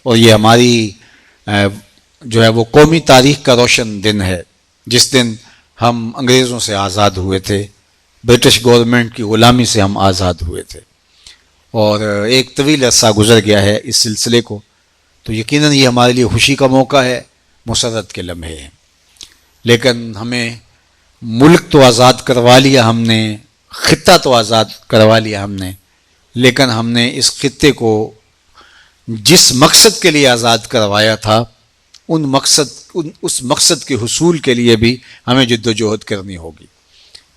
اور یہ ہماری جو ہے وہ قومی تاریخ کا روشن دن ہے، جس دن ہم انگریزوں سے آزاد ہوئے تھے، برٹش گورنمنٹ کی غلامی سے ہم آزاد ہوئے تھے، اور ایک طویل عرصہ گزر گیا ہے اس سلسلے کو، تو یقیناً یہ ہمارے لیے خوشی کا موقع ہے، مسرت کے لمحے ہیں۔ لیکن ہمیں ملک تو آزاد کروا لیا ہم نے، خطہ تو آزاد کروا لیا ہم نے، لیکن ہم نے اس خطے کو جس مقصد کے لیے آزاد کروایا تھا اس مقصد کے حصول کے لیے بھی ہمیں جد و جہد کرنی ہوگی،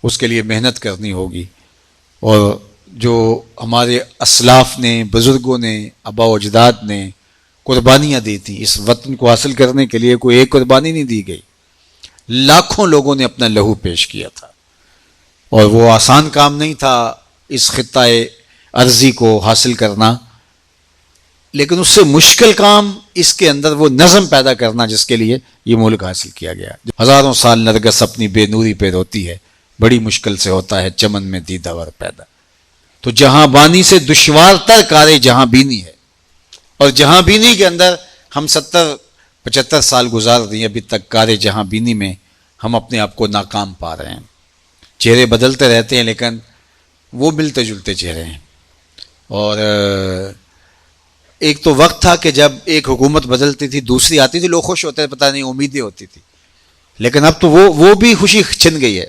اس کے لیے محنت کرنی ہوگی، اور جو ہمارے اسلاف نے، بزرگوں نے، آباء و اجداد نے قربانیاں دی تھیں اس وطن کو حاصل کرنے کے لیے، کوئی ایک قربانی نہیں دی گئی، لاکھوں لوگوں نے اپنا لہو پیش کیا تھا، اور وہ آسان کام نہیں تھا اس خطہ ارضی کو حاصل کرنا، لیکن اس سے مشکل کام اس کے اندر وہ نظم پیدا کرنا جس کے لیے یہ ملک حاصل کیا گیا۔ ہزاروں سال نرگس اپنی بے نوری پہ روتی ہے، بڑی مشکل سے ہوتا ہے چمن میں دیدہ ور پیدا۔ تو جہاں بانی سے دشوار تر کارے جہاں بینی ہے، اور جہاں بینی کے اندر ہم 70-75 سال گزار رہی ہیں، ابھی تک کارے جہاں بینی میں ہم اپنے آپ کو ناکام پا رہے ہیں۔ چہرے بدلتے رہتے ہیں لیکن وہ ملتے جلتے چہرے ہیں، اور ایک تو وقت تھا کہ جب ایک حکومت بدلتی تھی دوسری آتی تھی، لوگ خوش ہوتے تھے، پتہ نہیں امیدیں ہوتی تھی، لیکن اب تو وہ بھی خوشی چھن گئی ہے۔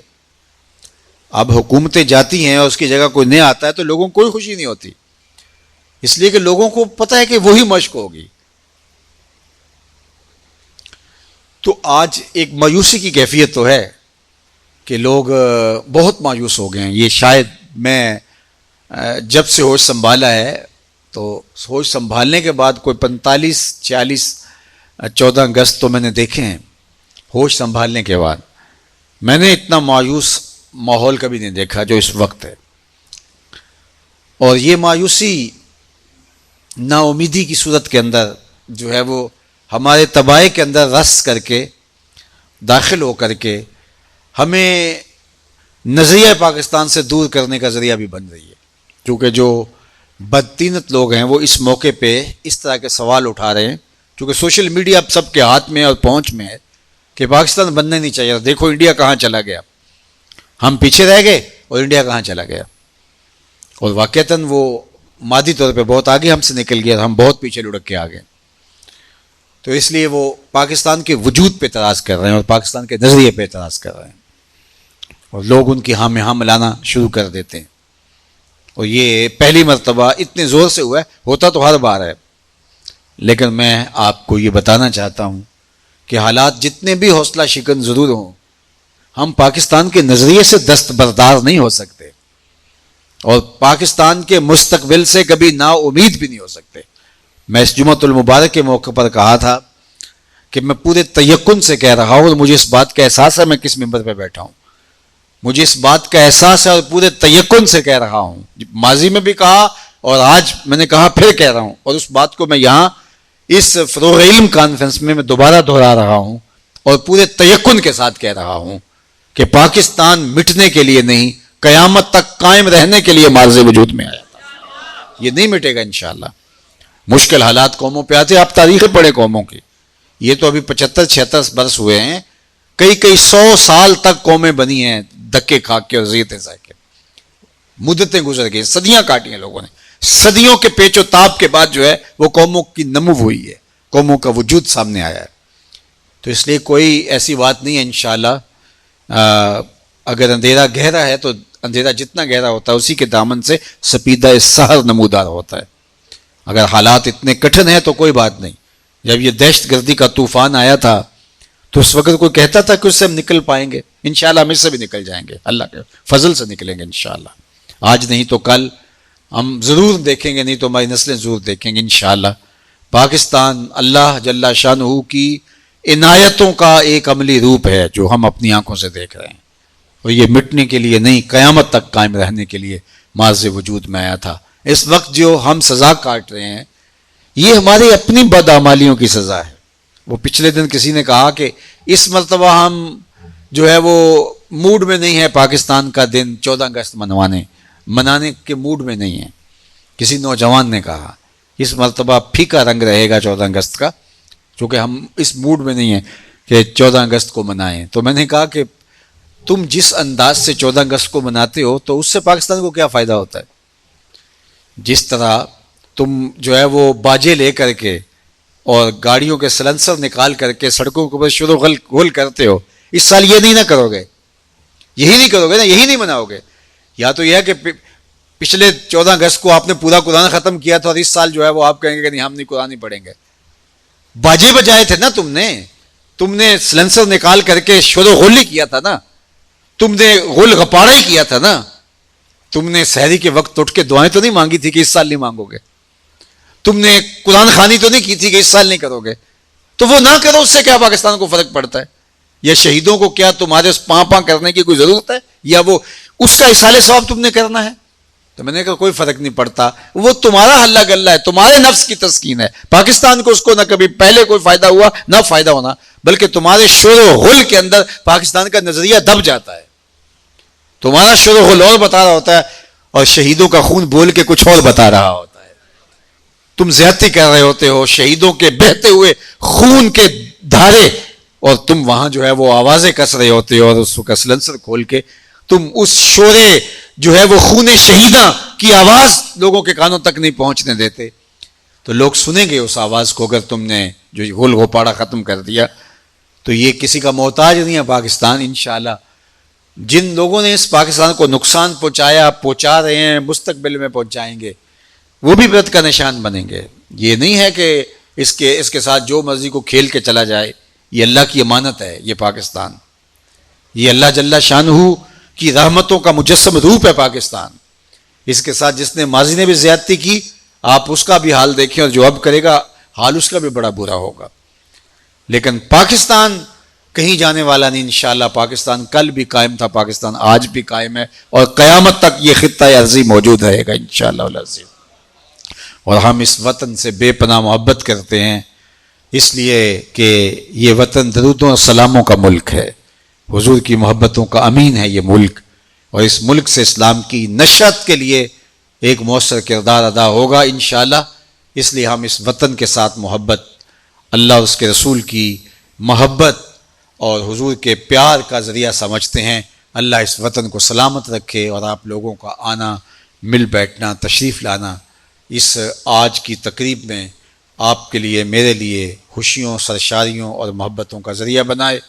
اب حکومتیں جاتی ہیں اور اس کی جگہ کوئی نیا آتا ہے تو لوگوں کو کوئی خوشی نہیں ہوتی، اس لیے کہ لوگوں کو پتہ ہے کہ وہی مشق ہوگی۔ تو آج ایک مایوسی کی کیفیت تو ہے کہ لوگ بہت مایوس ہو گئے ہیں۔ یہ شاید میں جب سے ہوش سنبھالا ہے تو ہوش سنبھالنے کے بعد کوئی 45 46 14 اگست تو میں نے دیکھے ہیں، ہوش سنبھالنے کے بعد میں نے اتنا مایوس ماحول کبھی نہیں دیکھا جو اس وقت ہے۔ اور یہ مایوسی نا امیدی کی صورت کے اندر جو ہے وہ ہمارے طبائع کے اندر رس کر کے داخل ہو کر کے ہمیں نظریہ پاکستان سے دور کرنے کا ذریعہ بھی بن رہی ہے، کیونکہ جو بدطینت لوگ ہیں وہ اس موقع پہ اس طرح کے سوال اٹھا رہے ہیں، کیونکہ سوشل میڈیا اب سب کے ہاتھ میں اور پہنچ میں ہے کہ پاکستان بننا نہیں چاہیے، دیکھو انڈیا کہاں چلا گیا، ہم پیچھے رہ گئے اور انڈیا کہاں چلا گیا، اور واقعتاً وہ مادی طور پہ بہت آگے ہم سے نکل گیا، ہم بہت پیچھے لڑک کے آ گئے۔ تو اس لیے وہ پاکستان کے وجود پہ اعتراض کر رہے ہیں اور پاکستان کے نظریے پہ اعتراض کر رہے ہیں، اور لوگ ان کی ہاں میں ہاں ملانا شروع کر دیتے ہیں، اور یہ پہلی مرتبہ اتنے زور سے ہوا ہے، ہوتا تو ہر بار ہے، لیکن میں آپ کو یہ بتانا چاہتا ہوں کہ حالات جتنے بھی حوصلہ شکن ضرور ہوں، ہم پاکستان کے نظریے سے دستبردار نہیں ہو سکتے، اور پاکستان کے مستقبل سے کبھی نا امید بھی نہیں ہو سکتے۔ میں اس جمعۃ المبارک کے موقع پر کہا تھا کہ میں پورے تیقن سے کہہ رہا ہوں، اور مجھے اس بات کا احساس ہے، میں کس ممبر پہ بیٹھا ہوں، مجھے اس بات کا احساس ہے اور پورے تیقن سے کہہ رہا ہوں، ماضی میں بھی کہا اور آج میں نے کہا پھر کہہ رہا ہوں، اور اس بات کو میں یہاں اس فروغ علم کانفرنس میں دوبارہ دہرا رہا ہوں اور پورے تیقن کے ساتھ کہہ رہا ہوں کہ پاکستان مٹنے کے لیے نہیں، قیامت تک قائم رہنے کے لیے معرض وجود میں آیا تھا، یہ نہیں مٹے گا انشاءاللہ۔ مشکل حالات قوموں پہ آتے، آپ تاریخیں پڑھیں قوموں کی، یہ تو ابھی 75-76 برس ہوئے ہیں، کئی 100 سال تک قومیں بنی ہیں دھکے کھا کے اور زیتیں سہ کے، مدتیں گزر گئی، صدیاں کاٹی ہیں لوگوں نے، صدیوں کے پیچ و تاب کے بعد جو ہے وہ قوموں کی نمو ہوئی ہے، قوموں کا وجود سامنے آیا ہے۔ تو اس لیے کوئی ایسی بات نہیں ہے انشاءاللہ، اگر اندھیرا گہرا ہے تو اندھیرا جتنا گہرا ہوتا ہے اسی کے دامن سے سپیدہ سحر نمودار ہوتا ہے۔ اگر حالات اتنے کٹھن ہیں تو کوئی بات نہیں، جب یہ دہشت گردی کا طوفان آیا تھا تو اس وقت کوئی کہتا تھا کہ اس سے ہم نکل پائیں گے؟ انشاءاللہ ہم اس سے بھی نکل جائیں گے، اللہ کے فضل سے نکلیں گے انشاءاللہ، آج نہیں تو کل ہم ضرور دیکھیں گے، نہیں تو ہماری نسلیں ضرور دیکھیں گے انشاءاللہ۔ پاکستان اللہ جل شانہ کی عنایتوں کا ایک عملی روپ ہے جو ہم اپنی آنکھوں سے دیکھ رہے ہیں، اور یہ مٹنے کے لیے نہیں، قیامت تک قائم رہنے کے لیے معرض وجود میں آیا تھا۔ اس وقت جو ہم سزا کاٹ رہے ہیں یہ ہماری اپنی بدعمالیوں کی سزا ہے۔ وہ پچھلے دن کسی نے کہا کہ اس مرتبہ ہم جو ہے وہ موڈ میں نہیں ہے پاکستان کا دن 14 اگست منانے کے موڈ میں نہیں ہے، کسی نوجوان نے کہا اس مرتبہ پھیکا رنگ رہے گا 14 اگست کا، چونکہ ہم اس موڈ میں نہیں ہیں کہ 14 اگست کو منائیں. تو میں نے کہا کہ تم جس انداز سے 14 اگست کو مناتے ہو تو اس سے پاکستان کو کیا فائدہ ہوتا ہے. جس طرح تم جو ہے وہ باجے لے کر کے اور گاڑیوں کے سلنسر نکال کر کے سڑکوں کے اوپر شور و غل کرتے ہو، اس سال یہ نہیں نہ کرو گے، یہی نہیں کرو گے نا، یہی نہیں مناؤ گے. یا تو یہ ہے کہ پچھلے 14 اگست کو آپ نے پورا قرآن ختم کیا تھا اور اس سال جو ہے وہ آپ کہیں گے کہ نہیں ہم نہیں قرآن نہیں پڑھیں گے. باجے بجائے تھے نا، تم نے سلنسر نکال کر کے شور و غل کیا تھا نا، تم نے غل غپارہ ہی کیا تھا نا. تم نے سحری کے وقت اٹھ کے دعائیں تو نہیں مانگی تھی کہ اس سال نہیں مانگو گے. تم نے قرآن خوانی تو نہیں کی تھی کہ اس سال نہیں کرو گے. تو وہ نہ کرو، اس سے کیا پاکستان کو فرق پڑتا ہے؟ یا شہیدوں کو کیا تمہارے اس پاں کرنے کی کوئی ضرورت ہے؟ یا وہ اس کا اصالہ ثواب تم نے کرنا ہے؟ تو میں نے کہا کوئی فرق نہیں پڑتا، وہ تمہارا ہلہ گلہ ہے، تمہارے نفس کی تسکین ہے. پاکستان کو اس کو نہ کبھی پہلے کوئی فائدہ ہوا نہ فائدہ ہونا، بلکہ تمہارے شور و غل کے اندر پاکستان کا نظریہ دب جاتا ہے. تمہارا شور و غل اور بتا رہا ہوتا ہے اور شہیدوں کا خون بول کے کچھ اور بتا رہا ہوتا ہے. تم زیادتی کر رہے ہوتے ہو شہیدوں کے بہتے ہوئے خون کے دھارے، اور تم وہاں جو ہے وہ آوازیں کس رہے ہوتے ہو اور اس کا سلنسر کھول کے تم اس شورے جو ہے وہ خون شہیداں کی آواز لوگوں کے کانوں تک نہیں پہنچنے دیتے. تو لوگ سنیں گے اس آواز کو. اگر تم نے جو غل غپارہ ختم کر دیا تو یہ کسی کا محتاج نہیں ہے پاکستان. انشاءاللہ جن لوگوں نے اس پاکستان کو نقصان پہنچا رہے ہیں، مستقبل میں پہنچائیں گے، وہ بھی برت کا نشان بنیں گے. یہ نہیں ہے کہ اس کے ساتھ جو مرضی کو کھیل کے چلا جائے. یہ اللہ کی امانت ہے. یہ پاکستان، یہ اللہ جل شانہ کی رحمتوں کا مجسم روپ ہے پاکستان. اس کے ساتھ جس نے ماضی نے بھی زیادتی کی، آپ اس کا بھی حال دیکھیں، اور جو اب کرے گا حال اس کا بھی بڑا برا ہوگا. لیکن پاکستان کہیں جانے والا نہیں. انشاءاللہ پاکستان کل بھی قائم تھا، پاکستان آج بھی قائم ہے، اور قیامت تک یہ خطہ ارضی موجود رہے گا انشاءاللہ العزیز. اور ہم اس وطن سے بے پناہ محبت کرتے ہیں، اس لیے کہ یہ وطن درودوں اور سلاموں کا ملک ہے، حضور کی محبتوں کا امین ہے یہ ملک. اور اس ملک سے اسلام کی نشریات کے لیے ایک مؤثر کردار ادا ہوگا انشاءاللہ. اس لیے ہم اس وطن کے ساتھ محبت، اللہ اور اس کے رسول کی محبت اور حضور کے پیار کا ذریعہ سمجھتے ہیں. اللہ اس وطن کو سلامت رکھے، اور آپ لوگوں کا آنا، مل بیٹھنا، تشریف لانا اس آج کی تقریب میں آپ کے لیے، میرے لیے خوشیوں، سرشاریوں اور محبتوں کا ذریعہ بنائے.